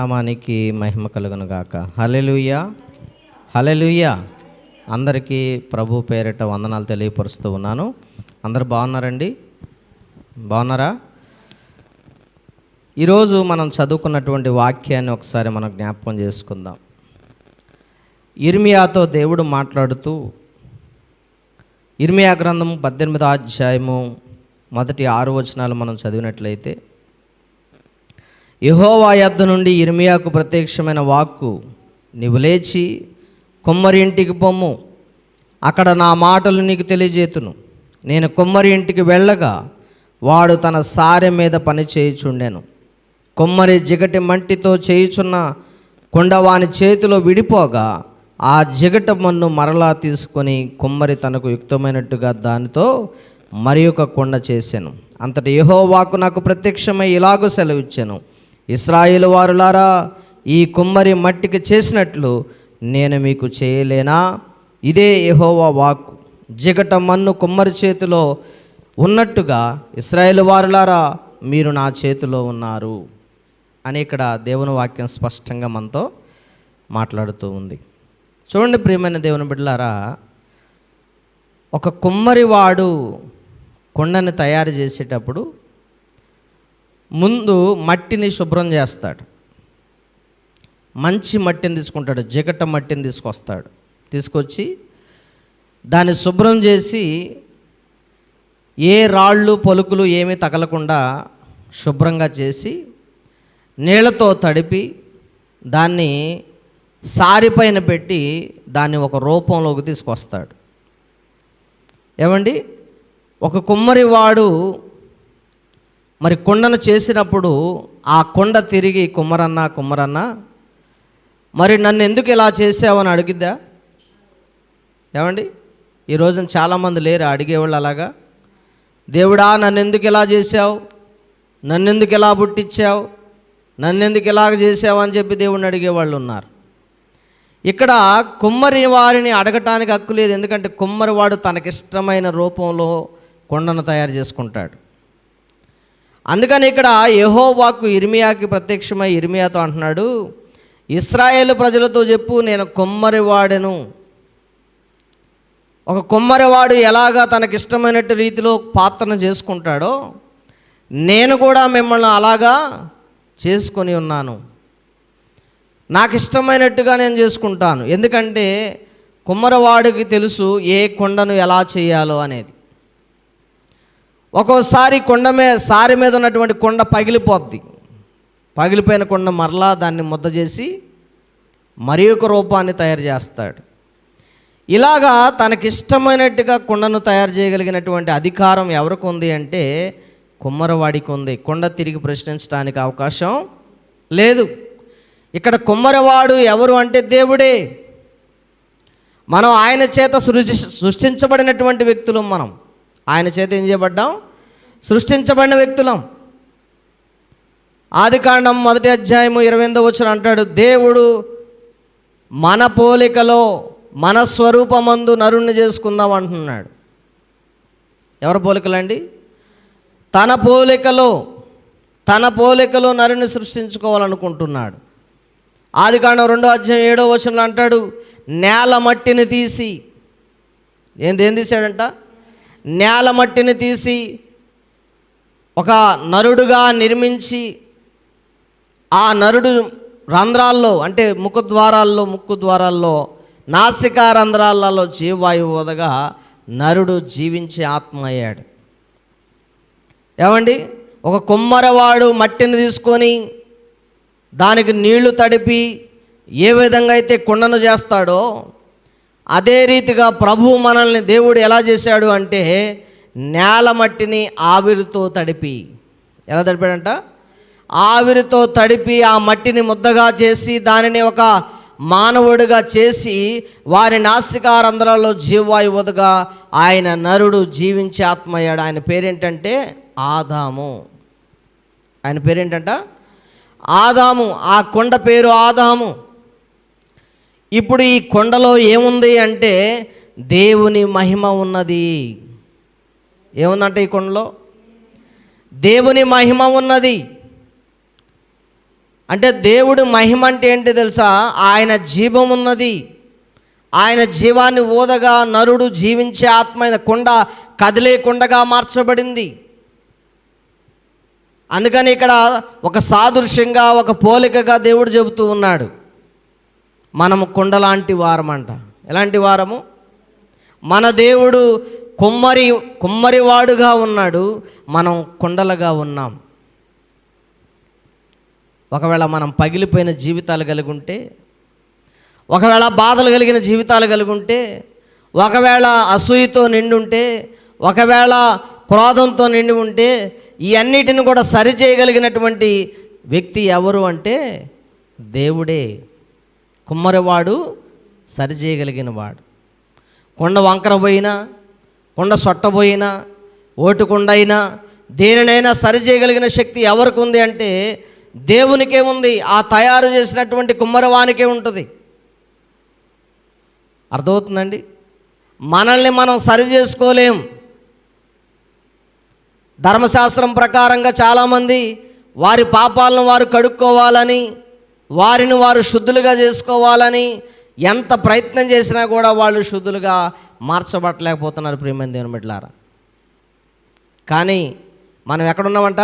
నామానికి మహిమ కలుగును గాక. హల్లెలూయా, హల్లెలూయా. అందరికీ ప్రభు పేరిట వందనాలు తెలియపరుస్తూ ఉన్నాను. అందరు బాగున్నారండి? బాగున్నారా? ఈరోజు మనం చదువుకున్నటువంటి వాక్యాన్ని ఒకసారి మనం జ్ఞాపకం చేసుకుందాం. ఇర్మియాతో దేవుడు మాట్లాడుతూ, ఇర్మియా గ్రంథం 18వ అధ్యాయము మొదటి 6 వచనాలు మనం చదివినట్లయితే, యెహోవా యొద్ద నుండి ఇర్మియాకు ప్రత్యక్షమైన వాక్కు, నీవు లేచి కుమ్మరి ఇంటికి పొమ్ము, అక్కడ నా మాటలు నీకు తెలియజేతును. నేను కుమ్మరి ఇంటికి వెళ్ళగా వాడు తన సారె మీద పని చేయుచుండెను. కుమ్మరి జిగటి మంటితో చేయుచున్న కుండ వాని చేతిలో విడిపోగా ఆ జిగట మన్ను మరలా తీసుకొని కుమ్మరి తనకు యుక్తమైనట్టుగా దానితో మరి ఒక కుండ చేశాను. అంతటి యెహోవాకు నాకు ప్రత్యక్షమై ఇలాగూ సెలవిచ్చాను, ఇశ్రాయేలు వారులారా, ఈ కుమ్మరి మట్టికి చేసినట్లు నేను మీకు చేయలేనా? ఇదే యెహోవా వాక్కు. జిగట మన్ను కుమ్మరి చేతిలో ఉన్నట్టుగా ఇశ్రాయేలు వారులారా, మీరు నా చేతిలో ఉన్నారు అని ఇక్కడ దేవుని వాక్యం స్పష్టంగా మనతో మాట్లాడుతూ ఉంది. చూడండి ప్రియమైన దేవుని బిడ్డలారా, ఒక కుమ్మరివాడు కుండని తయారు చేసేటప్పుడు ముందు మట్టిని శుభ్రం చేస్తాడు. మంచి మట్టిని తీసుకుంటాడు, జిగట మట్టిని తీసుకొచ్చి దాన్ని శుభ్రం చేసి ఏ రాళ్ళు పలుకులు ఏమీ తగలకుండా శుభ్రంగా చేసి నీళ్ళతో తడిపి దాన్ని సారిపైన పెట్టి దాన్ని ఒక రూపంలోకి తీసుకొస్తాడు. ఏమండి, ఒక కుమ్మరివాడు మరి కుండను చేసినప్పుడు ఆ కుండ తిరిగి కుమ్మరన్నా మరి నన్ను ఎందుకు ఇలా చేసావని అడిగిద్దా? ఏమండి, ఈ రోజున చాలామంది లేరు అడిగేవాళ్ళు అలాగా. దేవుడా, నన్ను ఎందుకు ఇలా చేసావు, నన్ను ఎందుకు ఇలా పుట్టించావు, నన్ను ఎందుకు ఇలాగ చేసావు అని చెప్పి దేవుడిని అడిగేవాళ్ళు ఉన్నారు. ఇక్కడ కుమ్మరి వారిని అడగటానికి హక్కు లేదు. ఎందుకంటే కుమ్మరివాడు తనకిష్టమైన రూపంలో కుండను తయారు చేసుకుంటాడు. అందుకని ఇక్కడ యెహోవాకు ఇర్మియాకి ప్రత్యక్షమై ఇర్మియాతో అంటున్నాడు, ఇశ్రాయేలు ప్రజలతో చెప్పు, నేను కుమ్మరివాడెను. ఒక కుమ్మరివాడు ఎలాగా తనకిష్టమైనట్టు రీతిలో పాత్రను చేసుకుంటాడో నేను కూడా మిమ్మల్ని అలాగా చేసుకొని ఉన్నాను. నాకు ఇష్టమైనట్టుగా నేను చేసుకుంటాను. ఎందుకంటే కుమ్మరివాడికి తెలుసు ఏ కుండను ఎలా చేయాలో అనేది. ఒక్కోసారి సారి మీద ఉన్నటువంటి కుండ పగిలిపోద్ది. పగిలిపోయిన కుండ మరలా దాన్ని ముద్ద చేసి మరి ఒక రూపాన్ని తయారు చేస్తాడు. ఇలాగా తనకిష్టమైనట్టుగా కుండను తయారు చేయగలిగినటువంటి అధికారం ఎవరికి ఉంది అంటే కుమ్మరివాడికి ఉంది. కుండ తిరిగి ప్రశ్నించడానికి అవకాశం లేదు. ఇక్కడ కుమ్మరివాడు ఎవరు అంటే దేవుడే. మనం ఆయన చేత సృష్టించబడినటువంటి వ్యక్తులం. మనం ఆయన చేత ఏం చేయబడ్డాం? సృష్టించబడిన వ్యక్తులం. ఆదికాండం 1వ అధ్యాయము 28వ వచనం అంటాడు, దేవుడు మన పోలికలో మన స్వరూపమందు నరుణ్ణి చేసుకుందాం అంటున్నాడు. ఎవరి పోలికలండి? తన పోలికలో నరుని సృష్టించుకోవాలనుకుంటున్నాడు. ఆదికాండం 2వ అధ్యాయం 7వ వచనంలో అంటాడు, నేల మట్టిని తీసి, ఏం తీశాడంట? నేల మట్టిని తీసి ఒక నరుడుగా నిర్మించి ఆ నరుడు రంధ్రాల్లో అంటే ముక్కు ద్వారాల్లో నాసికా రంధ్రాలలో జీవవాయువు వదగా నరుడు జీవించి ఆత్మ అయ్యాడు. ఏమండి, ఒక కుమ్మరివాడు మట్టిని తీసుకొని దానికి నీళ్లు తడిపి ఏ విధంగా అయితే కుండను చేస్తాడో అదే రీతిగా ప్రభువు మనల్ని దేవుడు ఎలా చేశాడు అంటే నేల మట్టిని ఆవిరితో తడిపి, ఎలా తడిపాడంట? ఆవిరితో తడిపి ఆ మట్టిని ముద్దగా చేసి దానిని ఒక మానవుడిగా చేసి వారి నాసికా రంధ్రాల్లో జీవవాయువుగా ఆయన నరుడు జీవించి ఆత్మయ్యాడు. ఆయన పేరేంటంటే ఆదాము. ఆయన పేరేంటంట? ఆదాము. ఆ కొండ పేరు ఆదాము. ఇప్పుడు ఈ కొండలో ఏముంది అంటే దేవుని మహిమ ఉన్నది. ఏముందంటే ఈ కొండలో దేవుని మహిమ ఉన్నది. అంటే దేవుడి మహిమ అంటే ఏంటి తెలుసా? ఆయన జీవం ఉన్నది. ఆయన జీవాన్ని ఊదగా నరుడు జీవించే ఆత్మైన కుండ కదిలే కుండగా మార్చబడింది. అందుకని ఇక్కడ ఒక సాదృశ్యంగా, ఒక పోలికగా దేవుడు చెబుతూ ఉన్నాడు, మనము కుండ లాంటి వారమంట. ఎలాంటి వారము? మన దేవుడు కుమ్మరివాడుగా ఉన్నాడు, మనం కుండలుగా ఉన్నాం. ఒకవేళ మనం పగిలిపోయిన జీవితాలు కలిగి ఉంటే, ఒకవేళ బాధలు కలిగిన జీవితాలు కలిగి ఉంటే, ఒకవేళ అసూయతో నిండి ఉంటే, ఒకవేళ క్రోధంతో నిండి ఉంటే, ఈ అన్నిటిని కూడా సరిచేయగలిగినటువంటి వ్యక్తి ఎవరు అంటే దేవుడే. కుమ్మరివాడు సరిచేయగలిగిన వాడు. కొండ వంకర పోయినా, కొండ సొట్టబోయినా, ఓటుకుండ అయినా, దేనినైనా సరిచేయగలిగిన శక్తి ఎవరికి ఉంది అంటే దేవునికే ఉంది. ఆ తయారు చేసినటువంటి కుమ్మరివానికే ఉంటుంది. అర్థమవుతుందండి? మనల్ని మనం సరి చేసుకోలేం. ధర్మశాస్త్రం ప్రకారంగా చాలామంది వారి పాపాలను వారు కడుక్కోవాలని, వారిని వారు శుద్ధులుగా చేసుకోవాలని ఎంత ప్రయత్నం చేసినా కూడా వాళ్ళు శుద్ధులుగా మార్చబట్టలేకపోతున్నారు. ప్రియమైన దేవుని బిడ్డలారా, కానీ మనం ఎక్కడున్నామంట?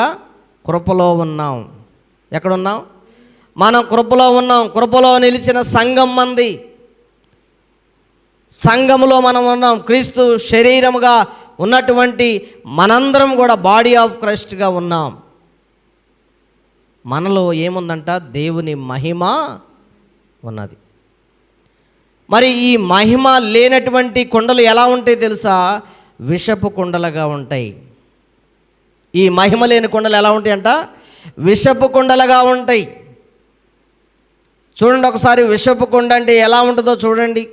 కృపలో ఉన్నాం. ఎక్కడున్నాం? మనం కృపలో ఉన్నాం. కృపలో నిలిచిన సంఘం మంది, సంఘములో మనం ఉన్నాం. క్రీస్తు శరీరముగా ఉన్నటువంటి మనందరం కూడా బాడీ ఆఫ్ క్రైస్ట్గా ఉన్నాం. మనలో ఏముందంట? దేవుని మహిమ ఉన్నది. మరి ఈ మహిమ లేనటువంటి కుండలు ఎలా ఉంటాయి తెలుసా? విషపు కుండలుగా ఉంటాయి. ఈ మహిమ లేని కుండలు ఎలా ఉంటాయి అంట? విషపు కుండలుగా ఉంటాయి. చూడండి ఒకసారి, విషపు కుండ అంటే ఎలా ఉంటుందో చూడండి.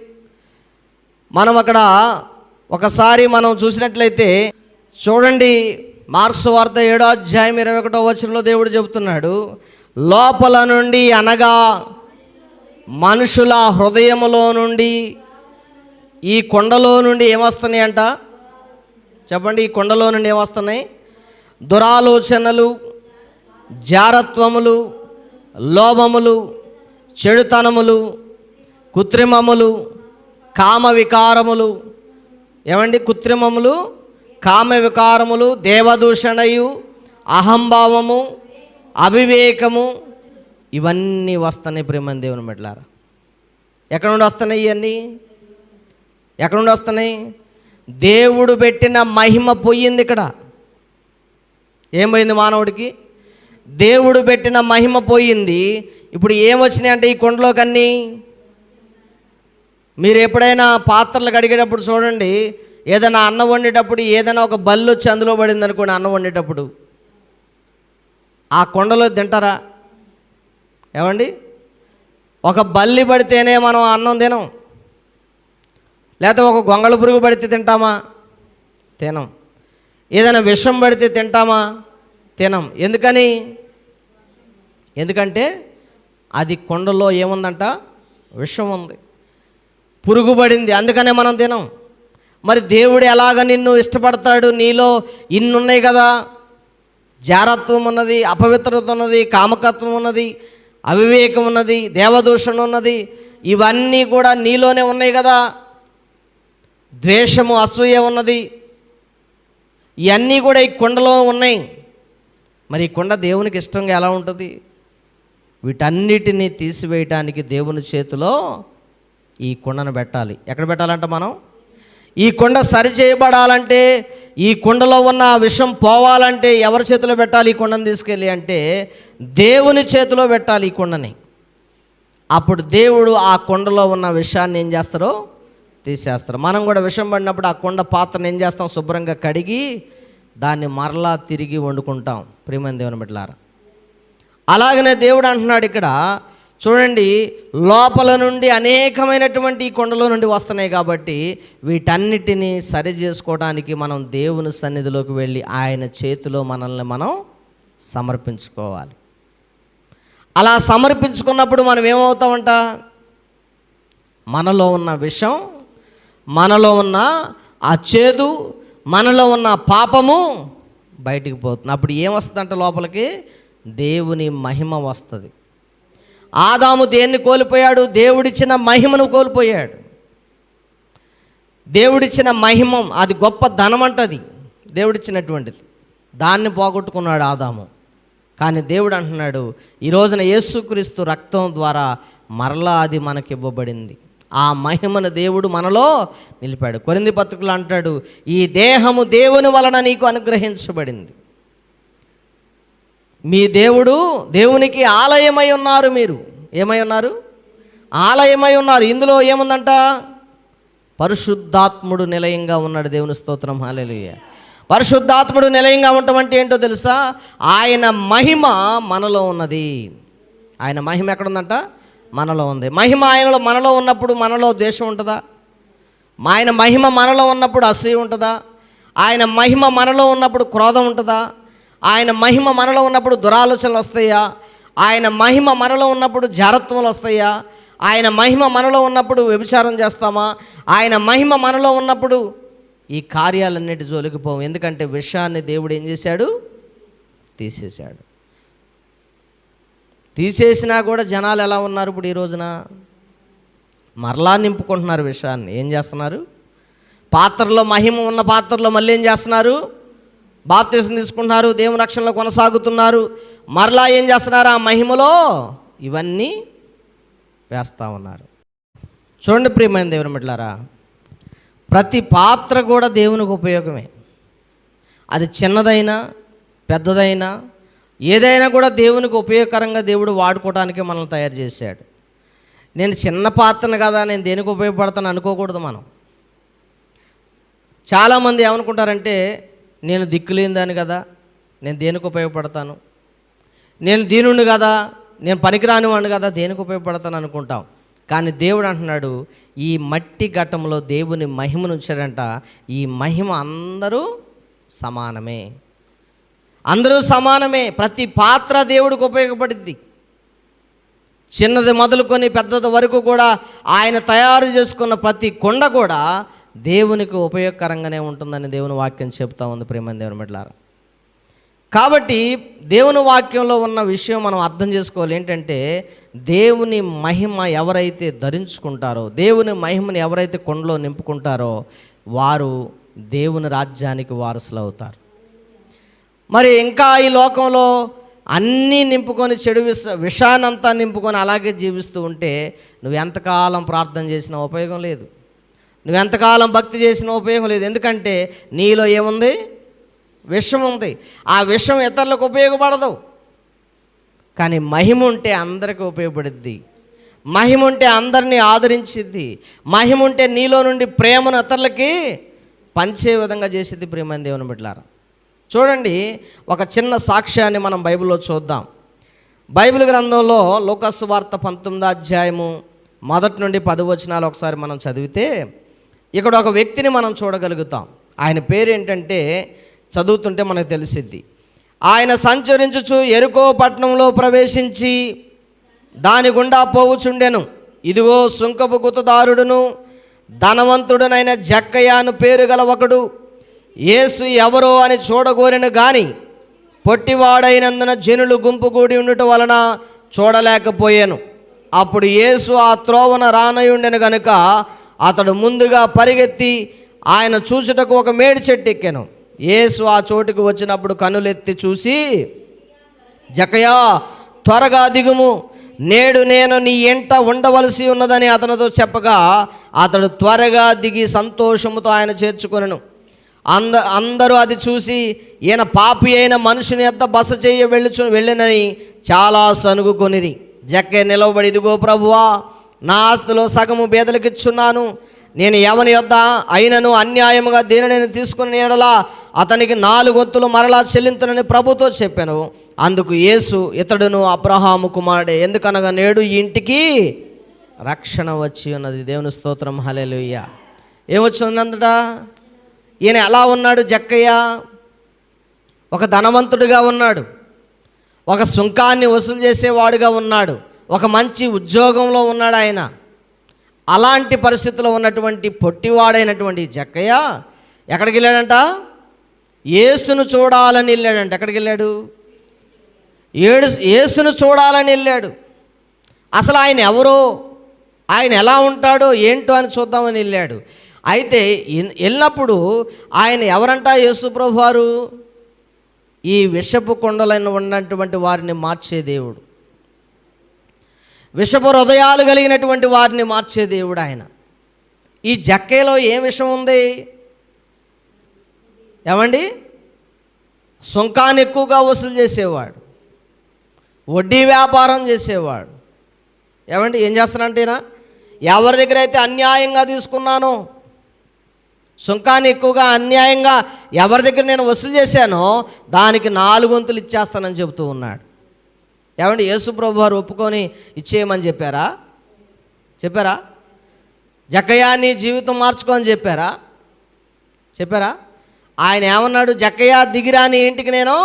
మనం అక్కడ ఒకసారి మనం చూసినట్లయితే చూడండి, మార్క్స్ వార్త 7వ అధ్యాయం 21వ వచనంలో దేవుడు చెబుతున్నాడు, లోపల నుండి అనగా మనుషుల హృదయములో నుండి, ఈ కొండలో నుండి ఏమొస్తున్నాయి అంట? చెప్పండి, ఈ కొండలో నుండి ఏమొస్తున్నాయి? దురాలోచనలు, జారత్వములు, లోభములు, చెడుతనములు, కృత్రిమములు, కామ వికారములు. ఏమండి? కృత్రిమములు, కామ వికారములు, దేవదూషణయు, అహంభావము, అవివేకము, ఇవన్నీ వస్తున్నాయి. ప్రియమైన దేవుని బిడ్డలారా, ఎక్కడ నుండి వస్తున్నాయి? ఇవన్నీ ఎక్కడ నుండి వస్తున్నాయి? దేవుడు పెట్టిన మహిమ పోయింది. ఇక్కడ ఏం పోయింది? మానవుడికి దేవుడు పెట్టిన మహిమ పోయింది. ఇప్పుడు ఏమొచ్చినాయి అంటే ఈ కుండలోకి అన్నీ. మీరు ఎప్పుడైనా పాత్రలు కడిగేటప్పుడు చూడండి, ఏదైనా అన్నం వండేటప్పుడు ఏదైనా ఒక బల్లి వచ్చి అందులో పడింది అనుకోండి, అన్నం వండేటప్పుడు ఆ కుండలో తింటారా? ఏమండి? ఒక బల్లి పడితేనే మనం అన్నం తినం. లేకపోతే ఒక గొంగళ పురుగు పడితే తింటామా? తినం. ఏదైనా విషం పడితే తింటామా? తినం. ఎందుకంటే అది కుండలో ఏముందంట? విషం ఉంది, పురుగు పడింది, అందుకనే మనం తినం. మరి దేవుడు ఎలాగ నిన్ను ఇష్టపడతాడు? నీలో ఇన్నున్నాయి కదా, జారత్వం ఉన్నది, అపవిత్రత ఉన్నది, కామకత్వం ఉన్నది, అవివేకం ఉన్నది, దేవదూషణ ఉన్నది, ఇవన్నీ కూడా నీలోనే ఉన్నాయి కదా. ద్వేషము, అసూయ ఉన్నది, ఇవన్నీ కూడా ఈ కుండలో ఉన్నాయి. మరి ఈ కుండ దేవునికి ఇష్టంగా ఎలా ఉంటుంది? వీటన్నిటినీ తీసివేయటానికి దేవుని చేతిలో ఈ కుండను పెట్టాలి. ఎక్కడ పెట్టాలంట? మనం ఈ కుండ సరి చేయబడాలంటే, ఈ కుండలో ఉన్న విషం పోవాలంటే ఎవరి చేతిలో పెట్టాలి? ఈ కుండను తీసుకెళ్ళి అంటే దేవుని చేతిలో పెట్టాలి ఈ కుండని. అప్పుడు దేవుడు ఆ కుండలో ఉన్న విషాన్ని ఏం చేస్తారో తీసేస్తారు. మనం కూడా విషం పడినప్పుడు ఆ కుండ పాత్రను ఏం చేస్తాం? శుభ్రంగా కడిగి దాన్ని మరలా తిరిగి వండుకుంటాం. ప్రియమైన దేవుని బిడ్డలారా, అలాగనే దేవుడు అంటున్నాడు ఇక్కడ చూడండి, లోపల నుండి అనేకమైనటువంటి ఈ కొండలో నుండి వస్తున్నాయి కాబట్టి వీటన్నిటినీ సరి చేసుకోవడానికి మనం దేవుని సన్నిధిలోకి వెళ్ళి ఆయన చేతిలో మనల్ని మనం సమర్పించుకోవాలి. అలా సమర్పించుకున్నప్పుడు మనం ఏమవుతామంట? మనలో ఉన్న విషం, మనలో ఉన్న ఆ చేదు, మనలో ఉన్న పాపము బయటికి పోతుంది. అప్పుడు ఏమొస్తుందంట? లోపలికి దేవుని మహిమ వస్తుంది. ఆదాము దేన్ని కోల్పోయాడు? దేవుడిచ్చిన మహిమను కోల్పోయాడు. దేవుడిచ్చిన మహిమ అది గొప్ప ధనం అంటది, దేవుడిచ్చినటువంటిది. దాన్ని పోగొట్టుకున్నాడు ఆదాము. కానీ దేవుడు అంటున్నాడు, ఈ రోజున యేసుక్రీస్తు రక్తం ద్వారా మరలా అది మనకి ఇవ్వబడింది. ఆ మహిమను దేవుడు మనలో నిలిపాడు. కొరింథీ పత్రికలో అంటాడు, ఈ దేహము దేవుని వలన నీకు అనుగ్రహించబడింది. మీ దేవుడు, దేవునికి ఆలయమై ఉన్నారు. మీరు ఏమై ఉన్నారు? ఆలయమై ఉన్నారు. ఇందులో ఏముందంట? పరిశుద్ధాత్ముడు నిలయంగా ఉన్నాడు. దేవుని స్తోత్రం, హల్లెలూయా. పరిశుద్ధాత్ముడు నిలయంగా ఉండటం అంటే ఏంటో తెలుసా? ఆయన మహిమ మనలో ఉన్నది. ఆయన మహిమ ఎక్కడుందంట? మనలో ఉంది. మహిమ ఆయనలో మనలో ఉన్నప్పుడు మనలో ద్వేషం ఉంటుందా? ఆయన మహిమ మనలో ఉన్నప్పుడు అసూయ ఉంటుందా? ఆయన మహిమ మనలో ఉన్నప్పుడు క్రోధం ఉంటుందా? ఆయన మహిమ మనలో ఉన్నప్పుడు దురాలోచనలు వస్తాయా? ఆయన మహిమ మనలో ఉన్నప్పుడు జారత్వములు వస్తాయా? ఆయన మహిమ మనలో ఉన్నప్పుడు వ్యభిచారం చేస్తామా? ఆయన మహిమ మనలో ఉన్నప్పుడు ఈ కార్యాలన్నిటి జోలికి పోము. ఎందుకంటే విషయాన్ని దేవుడు ఏం చేశాడు? తీసేశాడు. తీసేసినా కూడా జనాలు ఎలా ఉన్నారు ఇప్పుడు? ఈ రోజున మరలా నింపుకుంటున్నారు విషయాన్ని. ఏం చేస్తున్నారు? పాత్రలో మహిమ ఉన్న పాత్రలో మళ్ళీ ఏం చేస్తున్నారు? బాప్తిసం తీసుకుంటున్నారు, దేవుని రక్షణలో కొనసాగుతున్నారు. మరలా ఏం చేస్తున్నారు? ఆ మహిమలో ఇవన్నీ వేస్తూ ఉన్నారు. చూడండి ప్రియమైన దేవుని బిడ్డలారా, ప్రతి పాత్ర కూడా దేవునికి ఉపయోగమే. అది చిన్నదైనా పెద్దదైనా ఏదైనా కూడా దేవునికి ఉపయోగకరంగా దేవుడు వాడుకోవడానికే మనల్ని తయారు చేశాడు. నేను చిన్న పాత్రను కదా, నేను దేనికి ఉపయోగపడతాను అనుకోకూడదు మనం. చాలామంది ఏమనుకుంటారంటే, నేను దిక్కులేని దాన్ని కదా, నేను దేనికి ఉపయోగపడతాను, నేను దీనుణ్ణి కదా, నేను పనికిరాని వాడిని కదా, దేనికి ఉపయోగపడతాను అనుకుంటాం. కానీ దేవుడు అంటున్నాడు, ఈ మట్టి ఘట్టంలో దేవుని మహిమను ఉంచాడంట. ఈ మహిమ అందరూ సమానమే, అందరూ సమానమే. ప్రతి పాత్ర దేవుడికి ఉపయోగపడుద్ది. చిన్నది మొదలుకొని పెద్దది వరకు కూడా ఆయన తయారు చేసుకున్న ప్రతి కొండ కూడా దేవునికి ఉపయోగకరంగానే ఉంటుందని దేవుని వాక్యం చెప్తా ఉంది. ప్రియమైన దేవుని బిడ్డలారా, కాబట్టి దేవుని వాక్యంలో ఉన్న విషయం మనం అర్థం చేసుకోవాలి. ఏంటంటే, దేవుని మహిమ ఎవరైతే ధరించుకుంటారో, దేవుని మహిమని ఎవరైతే కొండలో నింపుకుంటారో వారు దేవుని రాజ్యానికి వారసులు అవుతారు. మరి ఇంకా ఈ లోకంలో అన్నీ నింపుకొని చెడు విషాన్నంతా నింపుకొని అలాగే జీవిస్తూ ఉంటే నువ్వు ఎంతకాలం ప్రార్థన చేసినా ఉపయోగం లేదు, నువ్వు ఎంతకాలం భక్తి చేసినా ఉపయోగం లేదు. ఎందుకంటే నీలో ఏముంది? విషం ఉంది. ఆ విషం ఇతరులకు ఉపయోగపడదు. కానీ మహిమ ఉంటే అందరికీ ఉపయోగపడుద్ది. మహిమ ఉంటే అందరినీ ఆదరించిద్ది. మహిమ ఉంటే నీలో నుండి ప్రేమను ఇతరులకి పంచే విధంగా చేసిద్ది. ప్రియమైన దేవుని బిడ్డలారా, చూడండి, ఒక చిన్న సాక్ష్యాన్ని మనం బైబిల్లో చూద్దాం. బైబిల్ గ్రంథంలో లూకాసు వార్త 19వ అధ్యాయము 1 నుండి 10 వచనాలు ఒకసారి మనం చదివితే ఇక్కడ ఒక వ్యక్తిని మనం చూడగలుగుతాం. ఆయన పేరు ఏంటంటే, చదువుతుంటే మనకు తెలిసిద్ది. ఆయన సంచరించుచు యెరికో పట్టణంలో ప్రవేశించి దాని గుండా పోవుచుండెను. ఇదిగో సుంకపు గుత్తదారుడును ధనవంతుడునైన జక్కయ్యను పేరు గల ఒకడు యేసు ఎవరో అని చూడగోరెను గాని పొట్టివాడైనందున జనులు గుంపు కూడి ఉండటం వలన చూడలేకపోయాను. అప్పుడు యేసు ఆ త్రోవన రానయుండెను గనుక అతడు ముందుగా పరిగెత్తి ఆయన చూచుటకు ఒక మేడి చెట్టు ఎక్కాను. యేసు ఆ చోటుకు వచ్చినప్పుడు కనులెత్తి చూసి, జక్కయ్యా, త్వరగా దిగుము, నేడు నేను నీ ఎంట ఉండవలసి ఉన్నదని అతనితో చెప్పగా అతడు త్వరగా దిగి సంతోషముతో ఆయన చేర్చుకొనెను. అందరూ అది చూసి ఈయన పాపి అయిన మనుషుని యొద్ద బస చేయ వెళ్ళినని చాలా సనుగుకొనిరి. జక్కయ్య నిలవబడి, ఇదిగో ప్రభువా, నా ఆస్తిలో సగము బేదలకిచ్చున్నాను. నేను ఎవని యొద్ద అయినను అన్యాయముగా దీనిని తీసుకుని ఎడలా అతనికి 4 వంతులు మరలా చెల్లింతునని ప్రభుతో చెప్పాను. అందుకు యేసు, ఇతడును అబ్రహాము కుమారుడే, ఎందుకనగా నేడు ఈ ఇంటికి రక్షణ వచ్చి ఉన్నది. దేవుని స్తోత్రం, హల్లెలూయా. ఏమొచ్చిందంతట? ఈయన ఎలా ఉన్నాడు? జక్కయ్య ఒక ధనవంతుడిగా ఉన్నాడు, ఒక సుంకాన్ని వసూలు చేసేవాడుగా ఉన్నాడు, ఒక మంచి ఉద్యోగంలో ఉన్నాడు ఆయన. అలాంటి పరిస్థితిలో ఉన్నటువంటి పొట్టివాడైనటువంటి జక్కయ్య ఎక్కడికి వెళ్ళాడంట? యేసును చూడాలని వెళ్ళాడంట. ఎక్కడికి వెళ్ళాడు? యేసును చూడాలని వెళ్ళాడు. అసలు ఆయన ఎవరో, ఆయన ఎలా ఉంటాడో ఏంటో అని చూద్దామని వెళ్ళాడు. అయితే వెళ్ళినప్పుడు ఆయన ఎవరంటా యేసుప్రభు వారు? ఈ విషపు కొండలను ఉన్నటువంటి వారిని మార్చే దేవుడు, విషపు హృదయాలు కలిగినటువంటి వారిని మార్చే దేవుడు ఆయన. ఈ జక్కేలో ఏం విషయం ఉంది ఏమండి? సుంకాన్ని ఎక్కువగా వసూలు చేసేవాడు, వడ్డీ వ్యాపారం చేసేవాడు. ఏమండి ఏం చేస్తానంటేనా, ఎవరి దగ్గర అయితే అన్యాయంగా తీసుకున్నానో, సుంకాన్ని ఎక్కువగా అన్యాయంగా ఎవరి దగ్గర నేను వసూలు చేశానో దానికి 4 వంతులు ఇచ్చేస్తానని చెబుతూ ఉన్నాడు. ఏమండి యేసుప్రభు వారు ఒప్పుకొని ఇచ్చేయమని చెప్పారా? జక్కయ్య నీ జీవితం మార్చుకోని చెప్పారా? ఆయన ఏమన్నాడు? జక్కయ్య దిగిరా, నీ ఇంటికి నేను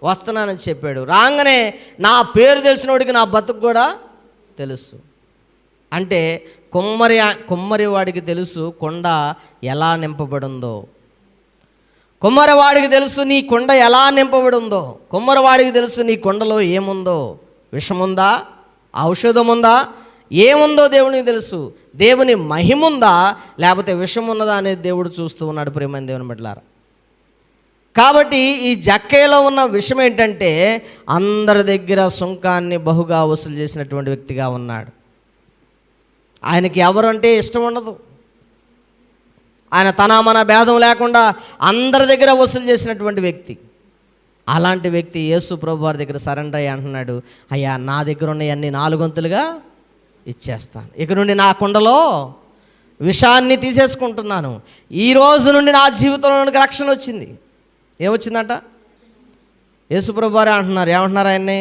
వస్తున్నానని చెప్పాడు. రాగానే నా పేరు తెలిసినోడికి నా బతుకు కూడా తెలుసు. అంటే కుమ్మరివాడికి తెలుసు కొండ ఎలా నింపబడిందో, కుమ్మరివాడికి తెలుసు నీ కొండ ఎలా నింపబడిందో, కుమ్మరివాడికి తెలుసు నీ కొండలో ఏముందో, విషముందా, ఔషధం ఉందా, ఏముందో దేవునికి తెలుసు. దేవుని మహిముందా లేకపోతే విషమున్నదా అనేది దేవుడు చూస్తూ ఉన్నాడు. ప్రియమైన దేవుని బిడ్డలారా, కాబట్టి ఈ జక్కేలో ఉన్న విషయం ఏంటంటే అందరి దగ్గర సుంకాన్ని బహుగా వసూలు చేసినటువంటి వ్యక్తిగా ఉన్నాడు. ఆయనకి ఎవరంటే ఇష్టం ఉండదు. ఆయన తన మన భేదం లేకుండా అందరి దగ్గర వసూలు చేసినటువంటి వ్యక్తి. అలాంటి వ్యక్తి యేసు ప్రభు వారి దగ్గర సరెండర్ అయ్యి అంటున్నాడు, అయ్యా నా దగ్గర ఉన్నవన్నీ 4 వంతులుగా ఇచ్చేస్తాను, ఇక నుండి నా కుండలో విషాన్ని తీసేసుకుంటున్నాను, ఈ రోజు నుండి నా జీవితంలోనికి రక్షణ వచ్చింది. ఏమొచ్చిందంట? యేసు ప్రభు వారే అంటున్నారు. ఏమంటున్నారు ఆయన్ని?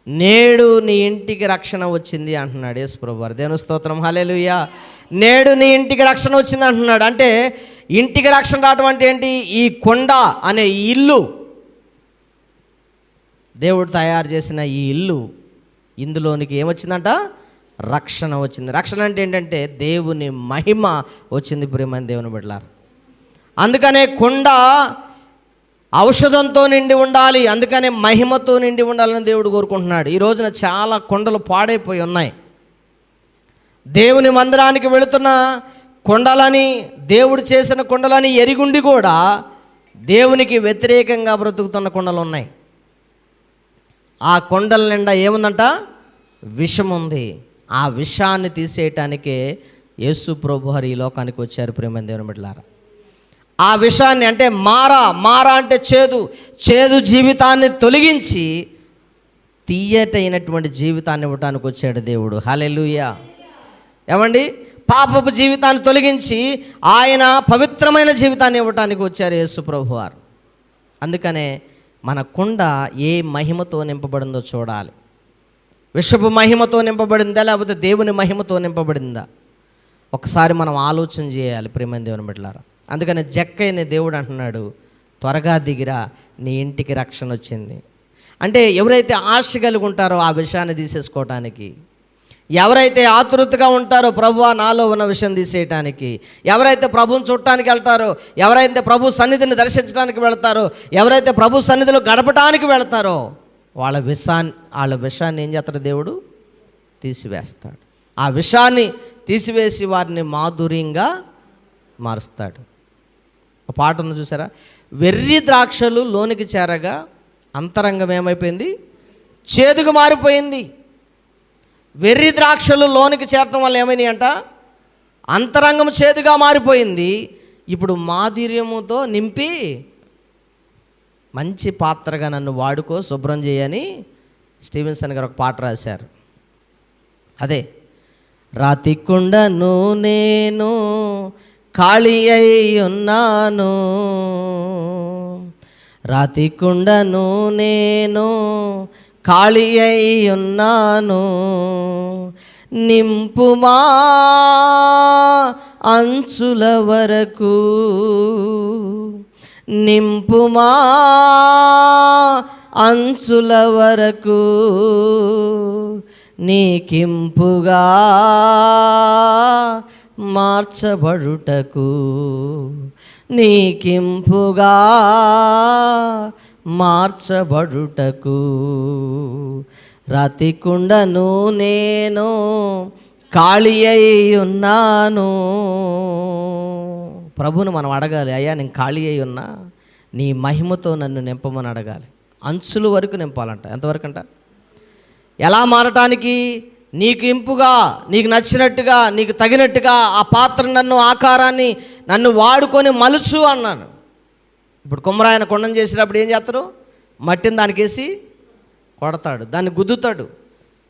నేడు నీ ఇంటికి రక్షణ వచ్చింది అంటున్నాడు యేసు ప్రభు వారు. దేవుని స్తోత్రం, హల్లెలూయా. నేడు నీ ఇంటికి రక్షణ వచ్చింది అంటున్నాడు. అంటే ఇంటికి రక్షణ రావటం అంటే ఏంటి? ఈ కొండ అనే ఇల్లు, దేవుడు తయారు చేసిన ఈ ఇల్లు, ఇందులోనికి ఏమొచ్చిందంట? రక్షణ వచ్చింది. రక్షణ అంటే ఏంటంటే దేవుని మహిమ వచ్చింది. ప్రియమైన దేవుని బిడ్డలారా, అందుకనే కొండ ఔషధంతో నిండి ఉండాలి, అందుకనే మహిమతో నిండి ఉండాలని దేవుడు కోరుకుంటున్నాడు. ఈ రోజున చాలా కొండలు పాడైపోయి ఉన్నాయి. దేవుని మందిరానికి వెళుతున్న కొండలని, దేవుడు చేసిన కొండలని ఎరిగుండి కూడా దేవునికి వ్యతిరేకంగా బ్రతుకుతున్న కొండలు ఉన్నాయి. ఆ కొండల నిండా ఏముందంట? విషం ఉంది. ఆ విషాన్ని తీసేయటానికే యేసు ప్రభు వారు ఈ లోకానికి వచ్చారు. ప్రియమైన దేవుని బిడ్డలారా, ఆ విషాన్ని అంటే మారా అంటే చేదు జీవితాన్ని తొలగించి తీయటైనటువంటి జీవితాన్ని ఇవ్వటానికి వచ్చాడు దేవుడు. హల్లెలూయా. ఏమండి, పాపపు జీవితాన్ని తొలగించి ఆయన పవిత్రమైన జీవితాన్ని ఇవ్వటానికి వచ్చారు యేసు ప్రభు వారు. అందుకనే మన కుండ ఏ మహిమతో నింపబడిందో చూడాలి. విషపు మహిమతో నింపబడిందా లేకపోతే దేవుని మహిమతో నింపబడిందా? ఒకసారి మనం ఆలోచన చేయాలి ప్రియమైన దేవుని బిడ్డలారా. అందుకని జక్కయ్యని దేవుడు అంటున్నాడు, త్వరగా దిగిరా, నీ ఇంటికి రక్షణ వచ్చింది. అంటే ఎవరైతే ఆశ కలిగి ఉంటారో ఆ విషయాన్ని తీసేసుకోవటానికి, ఎవరైతే ఆతృతగా ఉంటారో ప్రభువా నాలో ఉన్న విషయం తీసేయటానికి, ఎవరైతే ప్రభువుని చూడటానికి వెళ్తారో, ఎవరైతే ప్రభు సన్నిధిని దర్శించడానికి వెళ్తారో, ఎవరైతే ప్రభు సన్నిధిలో గడపటానికి వెళ్తారో వాళ్ళ విషాన్ని ఏం చేస్తాడు? దేవుడు తీసివేస్తాడు. ఆ విషాన్ని తీసివేసి వారిని మాధుర్యంగా మారుస్తాడు. ఒక పాట ఉంది చూసారా? వెర్రి ద్రాక్షలు లోనికి చేరగా అంతరంగం ఏమైపోయింది? చేదుగా మారిపోయింది. వెర్రి ద్రాక్షలు లోనికి చేరటం వల్ల ఏమైనాయి అంట? అంతరంగం చేదుగా మారిపోయింది. ఇప్పుడు మాధుర్యముతో నింపి మంచి పాత్రగా నన్ను వాడుకో, శుభ్రం చేయని స్టీవెన్సన్ గారు ఒక పాట రాశారు. అదే, రాతి కుండను నేను ఖాళీ అయి ఉన్నాను, రాతి కుండను నేను ఖాళీ అయి ఉన్నాను, నింపుమా అంచుల వరకు, నింపుమా అంచుల వరకు, నీకింపుగా మార్చబడుటకు, నీకింపుగా మార్చబడుటకు రాతి కుండను నేను ఖాళీ అయి ఉన్నాను. ప్రభువును మనం అడగాలి, అయ్యా నేను ఖాళీ అయి ఉన్నా, నీ మహిమతో నన్ను నింపమని అడగాలి. అంచుల వరకు నింపాలంట. ఎంతవరకు అంట? ఎలా మారటానికి? నీకు ఇంపుగా, నీకు నచ్చినట్టుగా, నీకు తగినట్టుగా ఆ పాత్ర నన్ను, ఆకారాన్ని నన్ను వాడుకొని మలుచు అన్నాను. ఇప్పుడు కుమ్మరాయన కొండను చేసినప్పుడు ఏం చేస్తారు? మట్టిని దానికేసి కొడతాడు, దాన్ని గుద్దుతాడు,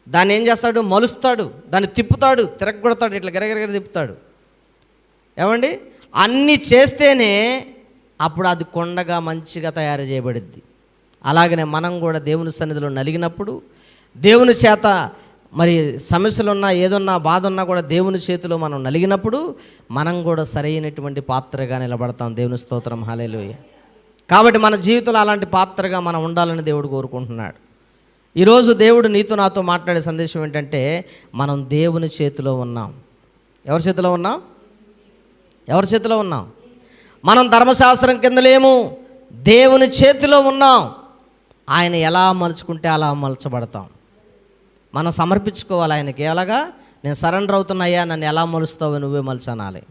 దాన్ని ఏం చేస్తాడు? మలుస్తాడు, దాన్ని తిప్పుతాడు, తిరగొడతాడు, ఇట్లా గిరగిరగిర తిప్పుతాడు. ఏమండి? అన్నీ చేస్తేనే అప్పుడు అది కొండగా మంచిగా తయారు చేయబడిద్ది. అలాగనే మనం కూడా దేవుని సన్నిధిలో నలిగినప్పుడు, దేవుని చేత మరి సమస్యలున్నా, ఏదున్నా, బాధ ఉన్నా కూడా దేవుని చేతిలో మనం నలిగినప్పుడు మనం కూడా సరైనటువంటి పాత్రగా నిలబడతాం. దేవుని స్తోత్రం, హల్లెలూయా. కాబట్టి మన జీవితంలో అలాంటి పాత్రగా మనం ఉండాలని దేవుడు కోరుకుంటున్నాడు. ఈరోజు దేవుడు నీతో నాతో మాట్లాడే సందేశం ఏంటంటే, మనం దేవుని చేతిలో ఉన్నాం. ఎవరి చేతిలో ఉన్నాం? ఎవరి చేతిలో ఉన్నాం? మనం ధర్మశాస్త్రం కింద లేము, దేవుని చేతిలో ఉన్నాం. ఆయన ఎలా మలుచుకుంటే అలా మలచబడతాం. మనం సమర్పించుకోవాలి ఆయనకి. ఎలాగా? నేను సరెండర్ అవుతున్నాయ్యా, నన్ను ఎలా మలుస్తావో నువ్వే మలచనాలి.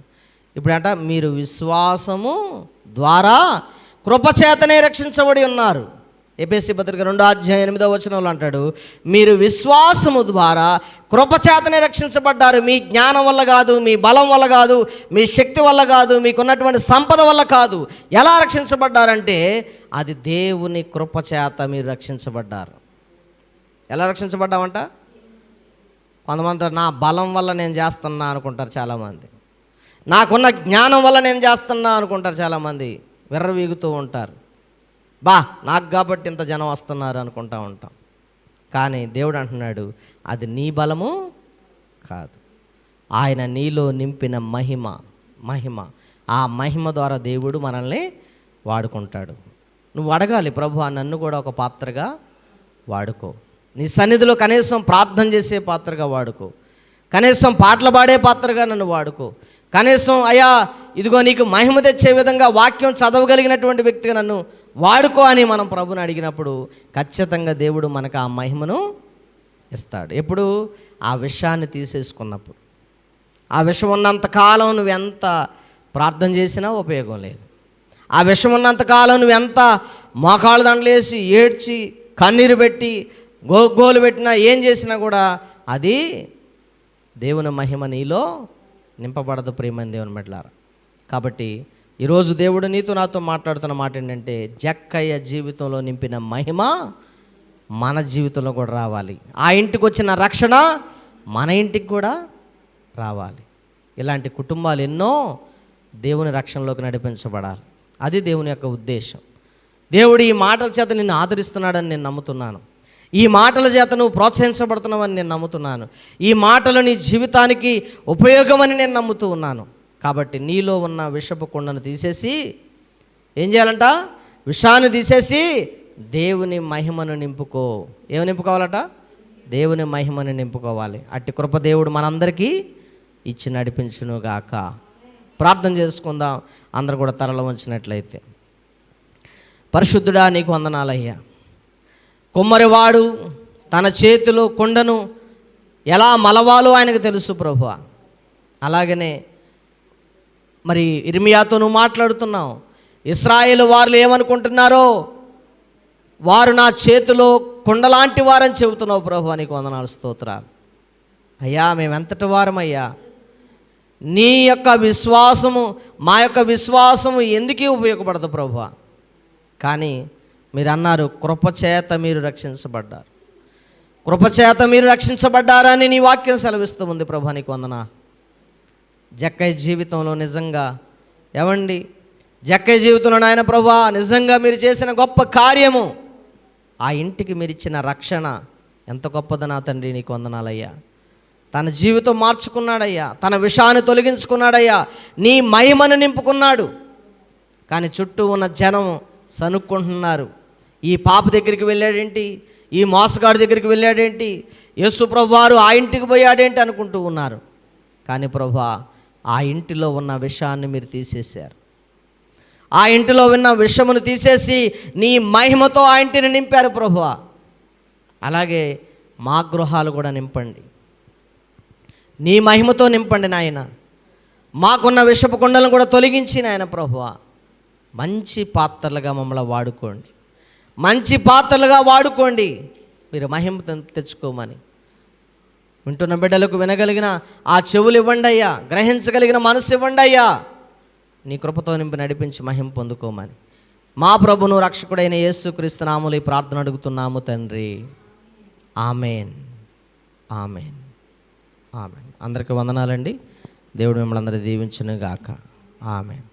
ఇప్పుడంట మీరు విశ్వాసము ద్వారా కృపచేతనే రక్షించబడి ఉన్నారు. ఎఫెసీ పత్రిక 2:8 అంటాడు, మీరు విశ్వాసము ద్వారా కృపచేతనే రక్షించబడ్డారు. మీ జ్ఞానం వల్ల కాదు, మీ బలం వల్ల కాదు, మీ శక్తి వల్ల కాదు, మీకున్నటువంటి సంపద వల్ల కాదు. ఎలా రక్షించబడ్డారంటే అది దేవుని కృపచేత మీరు రక్షించబడ్డారు. ఎలా రక్షించబడ్డామంట? కొంతమంది నా బలం వల్ల నేను చేస్తున్నా అనుకుంటారు చాలామంది, నాకున్న జ్ఞానం వల్ల నేను చేస్తున్నా అనుకుంటారు చాలామంది, విర్రవీగుతూ ఉంటారు. నాకు కాబట్టి ఇంత జనం వస్తున్నారు అనుకుంటా ఉంటాం. కానీ దేవుడు అంటున్నాడు అది నీ బలము కాదు, ఆయన నీలో నింపిన మహిమ. ఆ మహిమ ద్వారా దేవుడు మనల్ని వాడుకుంటాడు. నువ్వు అడగాలి, ప్రభువా నన్ను కూడా ఒక పాత్రగా వాడుకో. నీ సన్నిధిలో కనీసం ప్రార్థన చేసే పాత్రగా వాడుకో, కనీసం పాటలు పాడే పాత్రగా నన్ను వాడుకో, కనీసం అయ్యా ఇదిగో నీకు మహిమ తెచ్చే విధంగా వాక్యం చదవగలిగినటువంటి వ్యక్తిగా నన్ను వాడుకో అని మనం ప్రభుని అడిగినప్పుడు ఖచ్చితంగా దేవుడు మనకు ఆ మహిమను ఇస్తాడు. ఎప్పుడు? ఆ విషయాన్ని తీసేసుకున్నప్పుడు. ఆ విషయం ఉన్నంతకాలం నువ్వు ఎంత ప్రార్థన చేసినా ఉపయోగం లేదు. ఆ విషయం ఉన్నంతకాలం నువ్వు ఎంత మోకాళ్ళ దండలేసి ఏడ్చి కన్నీరు పెట్టి గోలు పెట్టినా, ఏం చేసినా కూడా అది దేవుని మహిమ నీలో నింపబడదు. ప్రియమైన దేవుని బిడ్డలారా, కాబట్టి ఈరోజు దేవుడు నీతో నాతో మాట్లాడుతున్న మాట ఏంటంటే, జక్కయ్య జీవితంలో నింపిన మహిమ మన జీవితంలో కూడా రావాలి. ఆ ఇంటికి వచ్చిన రక్షణ మన ఇంటికి కూడా రావాలి. ఇలాంటి కుటుంబాలు ఎన్నో దేవుని రక్షణలోకి నడిపించబడాలి. అది దేవుని యొక్క ఉద్దేశం. దేవుడు ఈ మాటల చేత నిన్ను ఆదరిస్తున్నాడని నేను నమ్ముతున్నాను. ఈ మాటల చేత నువ్వు ప్రోత్సహించబడుతున్నావని నేను నమ్ముతున్నాను. ఈ మాటలు నీ జీవితానికి ఉపయోగమని నేను నమ్ముతూ ఉన్నాను. కాబట్టి నీలో ఉన్న విషపు కుండను తీసేసి ఏం చేయాలంట? విషాన్ని తీసేసి దేవుని మహిమను నింపుకో. ఏమి నింపుకోవాలట? దేవుని మహిమను నింపుకోవాలి. అట్టి కృప దేవుడు మనందరికీ ఇచ్చి నడిపించునుగాక. ప్రార్థన చేసుకుందాం. అందరూ కూడా తరలో ఉంచినట్లయితే. పరిశుద్ధుడా, నీకు వందనాలయ్యా. కుమ్మరివాడు తన చేతిలో కుండను ఎలా మలవాలో ఆయనకు తెలుసు ప్రభువా. అలాగనే మరి ఇర్మియాతో నువ్వు మాట్లాడుతున్నావు. ఇశ్రాయేలు వారు ఏమనుకుంటున్నారో, వారు నా చేతిలో కుండలాంటి వారని చెబుతున్నావు ప్రభువా. నీకు వందనాలు, స్తోత్రాలు అయ్యా. మేమెంతటి వారమయ్యా. నీ యొక్క విశ్వాసము, మా యొక్క విశ్వాసము ఎందుకీ ఉపయోగపడదు ప్రభువా. కానీ మీరు అన్నారు, కృపచేత మీరు రక్షించబడ్డారు. కృపచేత మీరు రక్షించబడ్డారని నీ వాక్యం సెలవిస్తూ ఉంది ప్రభువా. నీకు వందనాలు. జక్కయ్య జీవితంలో నిజంగా ఏమండి, జక్కయ్య జీవితంలో నాయన ప్రభువా నిజంగా మీరు చేసిన గొప్ప కార్యము, ఆ ఇంటికి మీరు ఇచ్చిన రక్షణ ఎంత గొప్పదో నా తండ్రి. నీకు వందనాలయ్యా. తన జీవితం మార్చుకున్నాడయ్యా, తన విషాన్ని తొలగించుకున్నాడయ్యా, నీ మహిమను నింపుకున్నాడు. కానీ చుట్టూ ఉన్న జనం సనుక్కుంటున్నారు. ఈ పాప దగ్గరికి వెళ్ళాడేంటి, ఈ మోసగాడి దగ్గరికి వెళ్ళాడేంటి, యేసు ప్రభువారు ఆ ఇంటికి పోయాడేంటి అనుకుంటూ ఉన్నారు. కానీ ప్రభువా, ఆ ఇంటిలో ఉన్న విషయాన్ని మీరు తీసేశారు. ఆ ఇంటిలో ఉన్న విషమును తీసేసి నీ మహిమతో ఆ ఇంటిని నింపారు ప్రభువా. అలాగే మా గృహాలు కూడా నింపండి, నీ మహిమతో నింపండి నాయన. మాకున్న విషపు కుండలను కూడా తొలగించి నాయన ప్రభువా, మంచి పాత్రలుగా మమ్మల్ని వాడుకోండి, మంచి పాత్రలుగా వాడుకోండి, మీరు మహిమ తెచ్చుకోమని వింటున్న బిడ్డలకు వినగలిగిన ఆ చెవులు ఇవ్వండి అయ్యా, గ్రహించగలిగిన మనసు ఇవ్వండి అయ్యా, నీ కృపతో నింపి నడిపించి మహిమ పొందుకోమని మా ప్రభును రక్షకుడైన యేసుక్రీస్తు నామములో ఈ ప్రార్థన అడుగుతున్నాము తండ్రి. Amen, amen, amen. అందరికీ వందనాలండి. దేవుడు మిమ్మల్ని అందరూ దీవించును గాక. ఆమెన్.